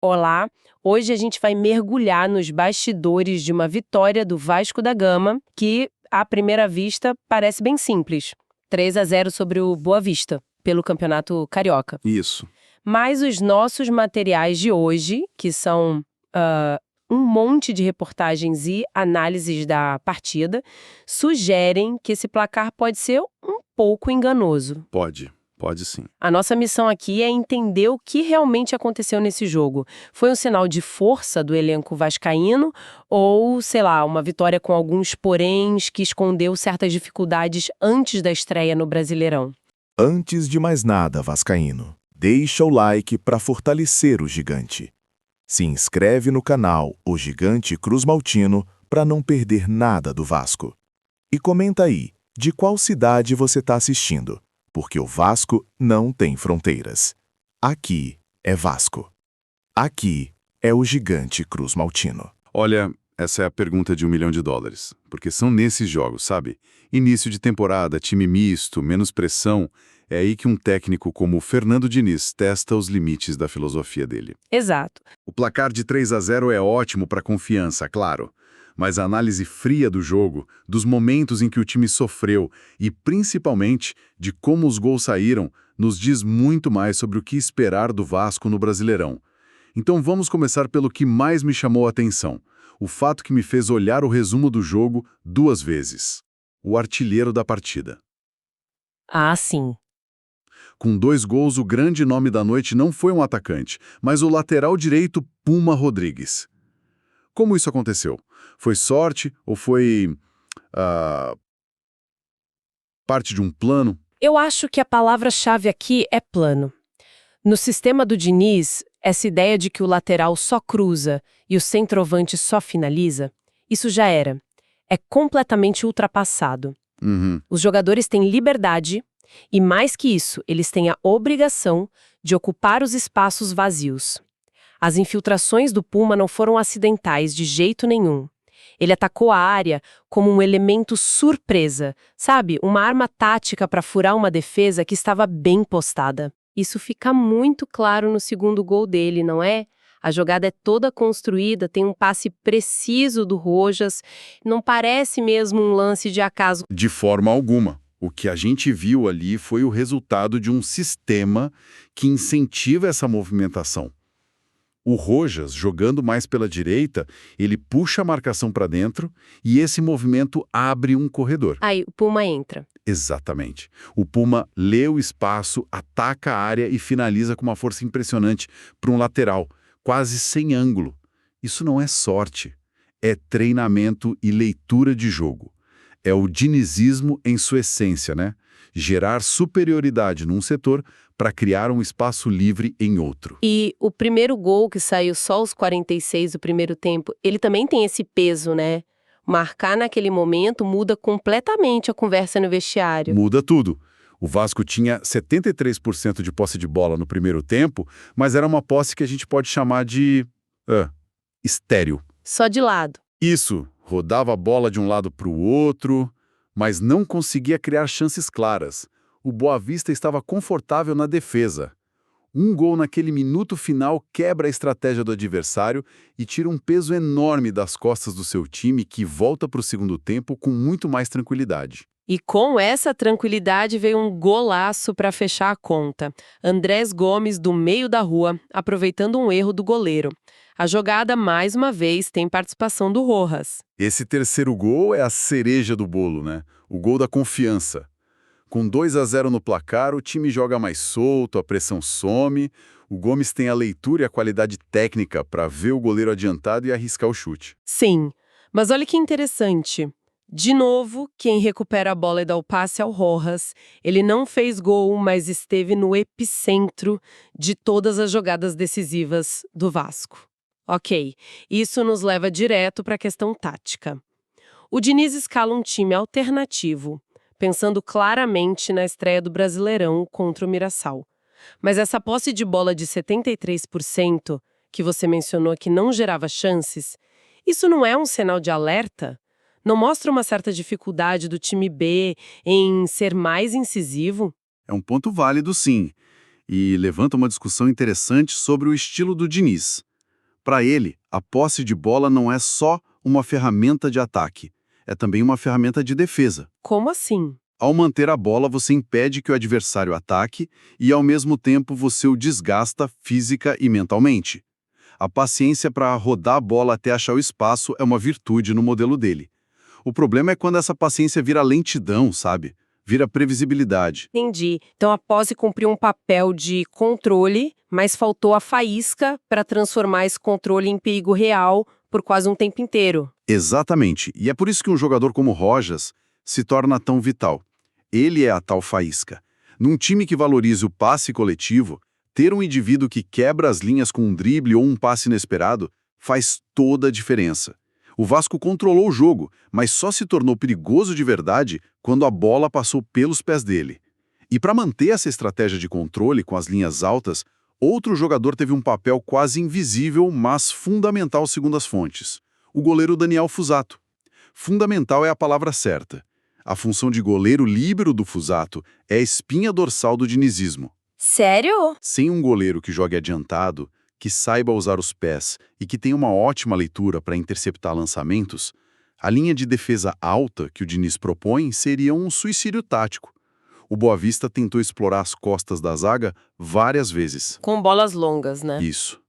Olá, hoje a gente vai mergulhar nos bastidores de uma vitória do Vasco da Gama, que, à primeira vista, parece bem simples. 3-0 sobre o Boa Vista, pelo Campeonato Carioca. Isso. Mas os nossos materiais de hoje, que são um monte de reportagens e análises da partida, sugerem que esse placar pode ser um pouco enganoso. Pode sim. A nossa missão aqui é entender o que realmente aconteceu nesse jogo. Foi um sinal de força do elenco vascaíno ou, sei lá, uma vitória com alguns poréns que escondeu certas dificuldades antes da estreia no Brasileirão? Antes de mais nada, vascaíno, deixa o like para fortalecer o gigante. Se inscreve no canal O Gigante Cruz Maltino para não perder nada do Vasco. E comenta aí, de qual cidade você está assistindo, porque o Vasco não tem fronteiras. Aqui é Vasco. Aqui é o Gigante Cruz Maltino. Olha, essa é a pergunta de $1 milhão, porque são nesses jogos, sabe? Início de temporada, time misto, menos pressão, é aí que um técnico como o Fernando Diniz testa os limites da filosofia dele. Exato. O placar de 3-0 é ótimo para confiança, claro, mas a análise fria do jogo, dos momentos em que o time sofreu e, principalmente, de como os gols saíram, nos diz muito mais sobre o que esperar do Vasco no Brasileirão. Então vamos começar pelo que mais me chamou a atenção, o fato que me fez olhar o resumo do jogo 2 vezes. O artilheiro da partida. Ah, sim. Com 2 gols, o grande nome da noite não foi um atacante, mas o lateral direito Puma Rodrigues. Como isso aconteceu? Foi sorte ou foi parte de um plano? Eu acho que a palavra-chave aqui é plano. No sistema do Diniz, essa ideia de que o lateral só cruza e o centroavante só finaliza, isso já era. É completamente ultrapassado. Os jogadores têm liberdade e, mais que isso, eles têm a obrigação de ocupar os espaços vazios. As infiltrações do Puma não foram acidentais de jeito nenhum. Ele atacou a área como um elemento surpresa, sabe? Uma arma tática para furar uma defesa que estava bem postada. Isso fica muito claro no segundo gol dele, não é? A jogada é toda construída, tem um passe preciso do Rojas, não parece mesmo um lance de acaso. De forma alguma. O que a gente viu ali foi o resultado de um sistema que incentiva essa movimentação. O Rojas, jogando mais pela direita, ele puxa a marcação para dentro e esse movimento abre um corredor. Aí o Puma entra. Exatamente. O Puma lê o espaço, ataca a área e finaliza com uma força impressionante para um lateral, quase sem ângulo. Isso não é sorte, é treinamento e leitura de jogo. É o dinizismo em sua essência, né? Gerar superioridade num setor para criar um espaço livre em outro. E o primeiro gol, que saiu só aos 46 do primeiro tempo, ele também tem esse peso, né? Marcar naquele momento muda completamente a conversa no vestiário. Muda tudo. O Vasco tinha 73% de posse de bola no primeiro tempo, mas era uma posse que a gente pode chamar de estéril. Só de lado. Isso, rodava a bola de um lado para o outro, mas não conseguia criar chances claras. O Boa Vista estava confortável na defesa. Um gol naquele minuto final quebra a estratégia do adversário e tira um peso enorme das costas do seu time, que volta para o segundo tempo com muito mais tranquilidade. E com essa tranquilidade veio um golaço para fechar a conta. Andrés Gomes, do meio da rua, aproveitando um erro do goleiro. A jogada, mais uma vez, tem participação do Rojas. Esse terceiro gol é a cereja do bolo, né? O gol da confiança. Com 2-0 no placar, o time joga mais solto, a pressão some, o Gomes tem a leitura e a qualidade técnica para ver o goleiro adiantado e arriscar o chute. Sim, mas olha que interessante. De novo, quem recupera a bola e dá o passe é o Rojas. Ele não fez gol, mas esteve no epicentro de todas as jogadas decisivas do Vasco. Ok, isso nos leva direto para a questão tática. O Diniz escala um time alternativo, pensando claramente na estreia do Brasileirão contra o Mirassol. Mas essa posse de bola de 73%, que você mencionou que não gerava chances, isso não é um sinal de alerta? Não mostra uma certa dificuldade do time B em ser mais incisivo? É um ponto válido, sim, e levanta uma discussão interessante sobre o estilo do Diniz. Para ele, a posse de bola não é só uma ferramenta de ataque, é também uma ferramenta de defesa. Como assim? Ao manter a bola, você impede que o adversário ataque e, ao mesmo tempo, você o desgasta física e mentalmente. A paciência para rodar a bola até achar o espaço é uma virtude no modelo dele. O problema é quando essa paciência vira lentidão, sabe? Vira previsibilidade. Entendi. Então a posse cumpriu um papel de controle, mas faltou a faísca para transformar esse controle em perigo real por quase um tempo inteiro. Exatamente. E é por isso que um jogador como Rojas se torna tão vital. Ele é a tal faísca. Num time que valoriza o passe coletivo, ter um indivíduo que quebra as linhas com um drible ou um passe inesperado faz toda a diferença. O Vasco controlou o jogo, mas só se tornou perigoso de verdade quando a bola passou pelos pés dele. E para manter essa estratégia de controle com as linhas altas, outro jogador teve um papel quase invisível, mas fundamental segundo as fontes. O goleiro Daniel Fusato. Fundamental é a palavra certa. A função de goleiro líbero do Fusato é a espinha dorsal do dinizismo. Sério? Sem um goleiro que jogue adiantado, que saiba usar os pés e que tenha uma ótima leitura para interceptar lançamentos, a linha de defesa alta que o Diniz propõe seria um suicídio tático. O Boa Vista tentou explorar as costas da zaga várias vezes. Com bolas longas, né? Isso.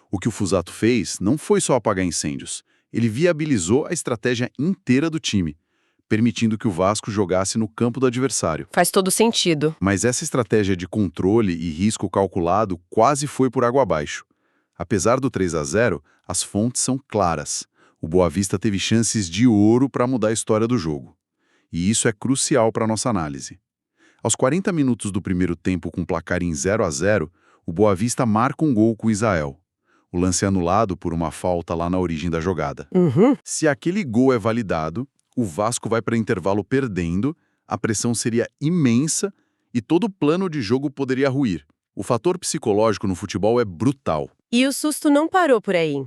O que o Fusato fez não foi só apagar incêndios. Ele viabilizou a estratégia inteira do time, permitindo que o Vasco jogasse no campo do adversário. Faz todo sentido. Mas essa estratégia de controle e risco calculado quase foi por água abaixo. Apesar do 3-0, as fontes são claras. O Boa Vista teve chances de ouro para mudar a história do jogo. E isso é crucial para a nossa análise. Aos 40 minutos do primeiro tempo com placar em 0-0, o Boa Vista marca um gol com o Isael. O lance é anulado por uma falta lá na origem da jogada. Se aquele gol é validado, o Vasco vai para intervalo perdendo, a pressão seria imensa e todo o plano de jogo poderia ruir. O fator psicológico no futebol é brutal. E o susto não parou por aí.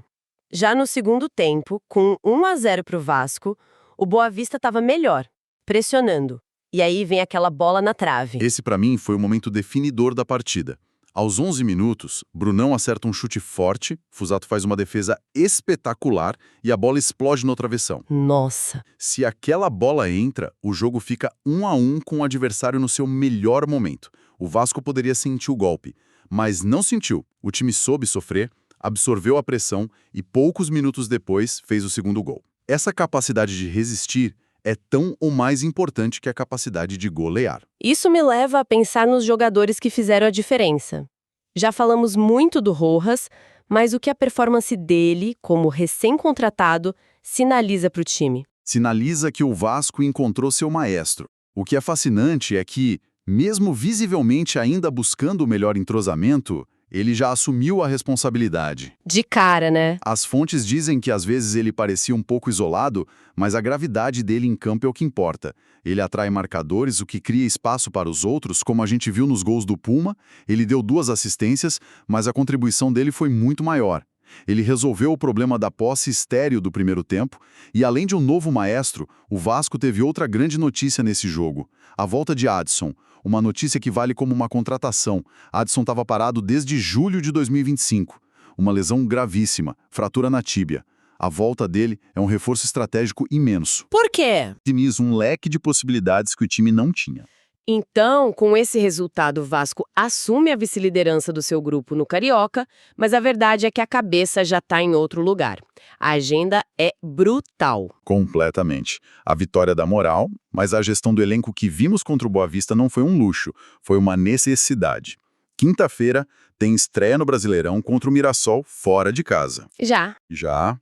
Já no segundo tempo, com 1-0 para o Vasco, o Boa Vista estava melhor, pressionando. E aí vem aquela bola na trave. Esse, para mim, foi o momento definidor da partida. Aos 11 minutos, Brunão acerta um chute forte, Fusato faz uma defesa espetacular e a bola explode no travessão. Nossa! Se aquela bola entra, o jogo fica 1-1 com o adversário no seu melhor momento. O Vasco poderia sentir o golpe, mas não sentiu. O time soube sofrer, absorveu a pressão e poucos minutos depois fez o segundo gol. Essa capacidade de resistir é tão ou mais importante que a capacidade de golear. Isso me leva a pensar nos jogadores que fizeram a diferença. Já falamos muito do Rojas, mas o que a performance dele, como recém-contratado, sinaliza para o time? Sinaliza que o Vasco encontrou seu maestro. O que é fascinante é que, mesmo visivelmente ainda buscando o melhor entrosamento, ele já assumiu a responsabilidade. De cara, né? As fontes dizem que às vezes ele parecia um pouco isolado, mas a gravidade dele em campo é o que importa. Ele atrai marcadores, o que cria espaço para os outros, como a gente viu nos gols do Puma. Ele deu 2 assistências, mas a contribuição dele foi muito maior. Ele resolveu o problema da posse estéril do primeiro tempo e, além de um novo maestro, o Vasco teve outra grande notícia nesse jogo: a volta de Adson. Uma notícia que vale como uma contratação. Adson estava parado desde julho de 2025. Uma lesão gravíssima, fratura na tíbia. A volta dele é um reforço estratégico imenso. Por quê? Diniz um leque de possibilidades que o time não tinha. Então, com esse resultado, o Vasco assume a vice-liderança do seu grupo no Carioca, mas a verdade é que a cabeça já está em outro lugar. A agenda é brutal. Completamente. A vitória da moral, mas a gestão do elenco que vimos contra o Boa Vista não foi um luxo, foi uma necessidade. Quinta-feira tem estreia no Brasileirão contra o Mirassol fora de casa. Já.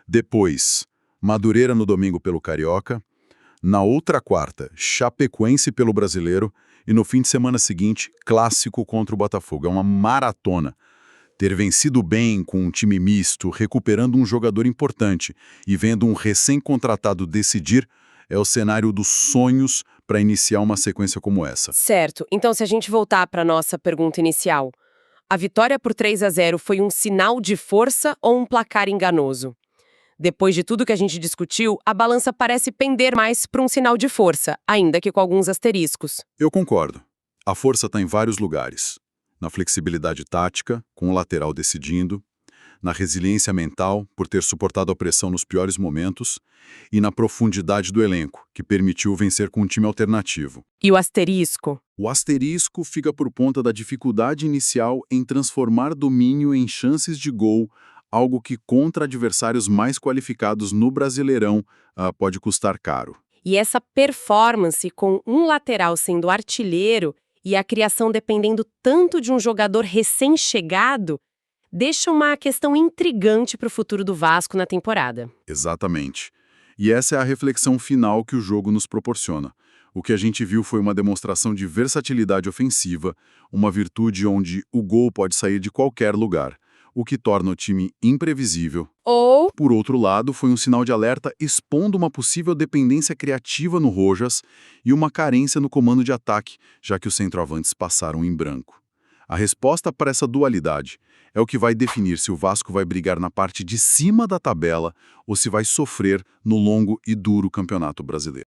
Depois, Madureira no domingo pelo Carioca. Na outra quarta, Chapecoense pelo Brasileiro. E no fim de semana seguinte, clássico contra o Botafogo. É uma maratona. Ter vencido bem com um time misto, recuperando um jogador importante e vendo um recém-contratado decidir, é o cenário dos sonhos para iniciar uma sequência como essa. Certo. Então, se a gente voltar para a nossa pergunta inicial, a vitória por 3-0 foi um sinal de força ou um placar enganoso? Depois de tudo que a gente discutiu, a balança parece pender mais para um sinal de força, ainda que com alguns asteriscos. Eu concordo. A força está em vários lugares. Na flexibilidade tática, com o lateral decidindo, na resiliência mental, por ter suportado a pressão nos piores momentos, e na profundidade do elenco, que permitiu vencer com um time alternativo. E o asterisco? O asterisco fica por conta da dificuldade inicial em transformar domínio em chances de gol, algo que contra adversários mais qualificados no Brasileirão pode custar caro. E essa performance com um lateral sendo artilheiro e a criação dependendo tanto de um jogador recém-chegado, deixa uma questão intrigante para o futuro do Vasco na temporada. Exatamente. E essa é a reflexão final que o jogo nos proporciona. O que a gente viu foi uma demonstração de versatilidade ofensiva, uma virtude onde o gol pode sair de qualquer lugar, o que torna o time imprevisível. Ou, Por outro lado, foi um sinal de alerta expondo uma possível dependência criativa no Rojas e uma carência no comando de ataque, já que os centroavantes passaram em branco. A resposta para essa dualidade é o que vai definir se o Vasco vai brigar na parte de cima da tabela ou se vai sofrer no longo e duro Campeonato Brasileiro.